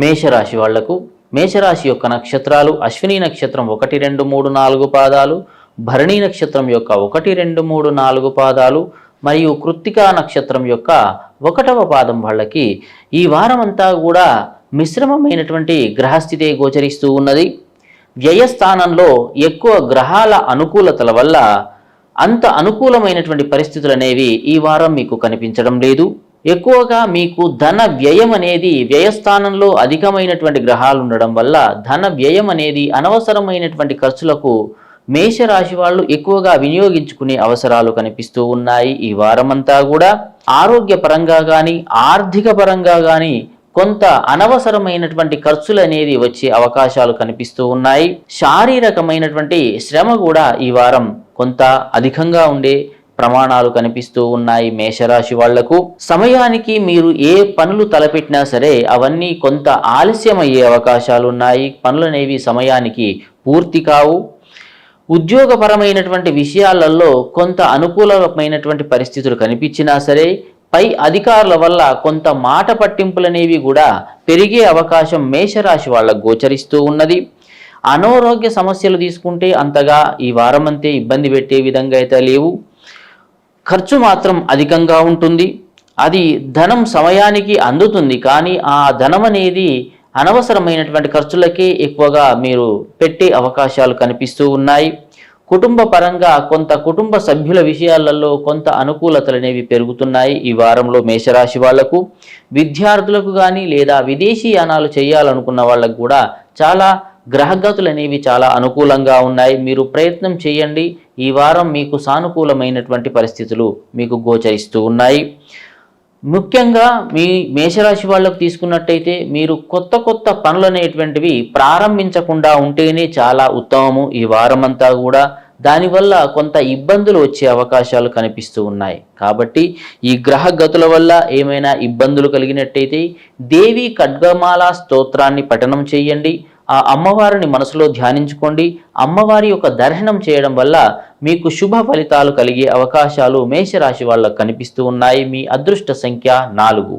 మేషరాశి వాళ్లకు మేషరాశి యొక్క నక్షత్రాలు అశ్విని నక్షత్రం 1, 2, 3, 4 పాదాలు, భరణి నక్షత్రం యొక్క 1, 2, 3, 4 పాదాలు మరియు కృత్తికా నక్షత్రం యొక్క 1వ పాదం వాళ్ళకి ఈ వారమంతా కూడా మిశ్రమమైనటువంటి గ్రహస్థితి గోచరిస్తూ ఉన్నది. వ్యయస్థానంలో ఎక్కువ గ్రహాల అనుకూలతల వల్ల అంత అనుకూలమైనటువంటి పరిస్థితులు అనేవి ఈ వారం మీకు కనిపించడం లేదు. ఎక్కువగా మీకు ధన వ్యయం అనేది వ్యయస్థానంలో అధికమైనటువంటి గ్రహాలు ఉండడం వల్ల ధన వ్యయం అనేది అనవసరమైనటువంటి ఖర్చులకు మేషరాశి వాళ్ళు ఎక్కువగా వినియోగించుకునే అవసరాలు కనిపిస్తూ ఉన్నాయి. ఈ వారమంతా కూడా ఆరోగ్యపరంగా కానీ ఆర్థిక పరంగా కానీ కొంత అనవసరమైనటువంటి ఖర్చులు అనేది వచ్చే అవకాశాలు కనిపిస్తూ ఉన్నాయి. శారీరకమైనటువంటి శ్రమ కూడా ఈ వారం కొంత అధికంగా ఉండే ప్రమాణాలు కనిపిస్తూ ఉన్నాయి. మేషరాశి వాళ్లకు సమయానికి మీరు ఏ పనులు తలపెట్టినా సరే అవన్నీ కొంత ఆలస్యం అయ్యే అవకాశాలు ఉన్నాయి. పనులనేవి సమయానికి పూర్తి కావు. ఉద్యోగపరమైనటువంటి విషయాలలో కొంత అనుకూలమైనటువంటి పరిస్థితులు కనిపించినా సరే పై అధికారుల వల్ల కొంత మాట పట్టింపులనేవి కూడా పెరిగే అవకాశం మేషరాశి వాళ్ళకు గోచరిస్తూ ఉన్నది. అనారోగ్య సమస్యలు తీసుకుంటే అంతగా ఈ వారమంతే ఇబ్బంది పెట్టే విధంగా అయితే లేవు. ఖర్చు మాత్రం అధికంగా ఉంటుంది. అది ధనం సమయానికి అందుతుంది, కానీ ఆ ధనం అనేది అనవసరమైనటువంటి ఖర్చులకే ఎక్కువగా మీరు పెట్టే అవకాశాలు కనిపిస్తూ ఉన్నాయి. కుటుంబ పరంగా కొంత కుటుంబ సభ్యుల విషయాలలో కొంత అనుకూలతలు అనేవి పెరుగుతున్నాయి ఈ వారంలో మేషరాశి వాళ్లకు. విద్యార్థులకు కానీ లేదా విదేశీ యానాలు చేయాలనుకున్న వాళ్ళకు కూడా చాలా గ్రహగతులు అనేవి చాలా అనుకూలంగా ఉన్నాయి. మీరు ప్రయత్నం చేయండి. ఈ వారం మీకు సానుకూలమైనటువంటి పరిస్థితులు మీకు గోచరిస్తూ ఉన్నాయి. ముఖ్యంగా మీ మేషరాశి వాళ్ళకు తీసుకున్నట్టయితే మీరు కొత్త పనులు అనేటువంటివి ప్రారంభించకుండా ఉంటేనే చాలా ఉత్తమము ఈ వారమంతా కూడా. దానివల్ల కొంత ఇబ్బందులు వచ్చే అవకాశాలు కనిపిస్తూ ఉన్నాయి. కాబట్టి ఈ గ్రహ గతుల వల్ల ఏమైనా ఇబ్బందులు కలిగినట్టయితే దేవి ఖడ్గమాల స్తోత్రాన్ని పఠనం చేయండి. ఆ అమ్మవారిని మనసులో ధ్యానించుకోండి. అమ్మవారి యొక్క దర్శనం చేయడం వల్ల మీకు శుభ ఫలితాలు కలిగే అవకాశాలు మేషరాశి వాళ్ళకు కనిపిస్తూ ఉన్నాయి. మీ అదృష్ట సంఖ్య 4.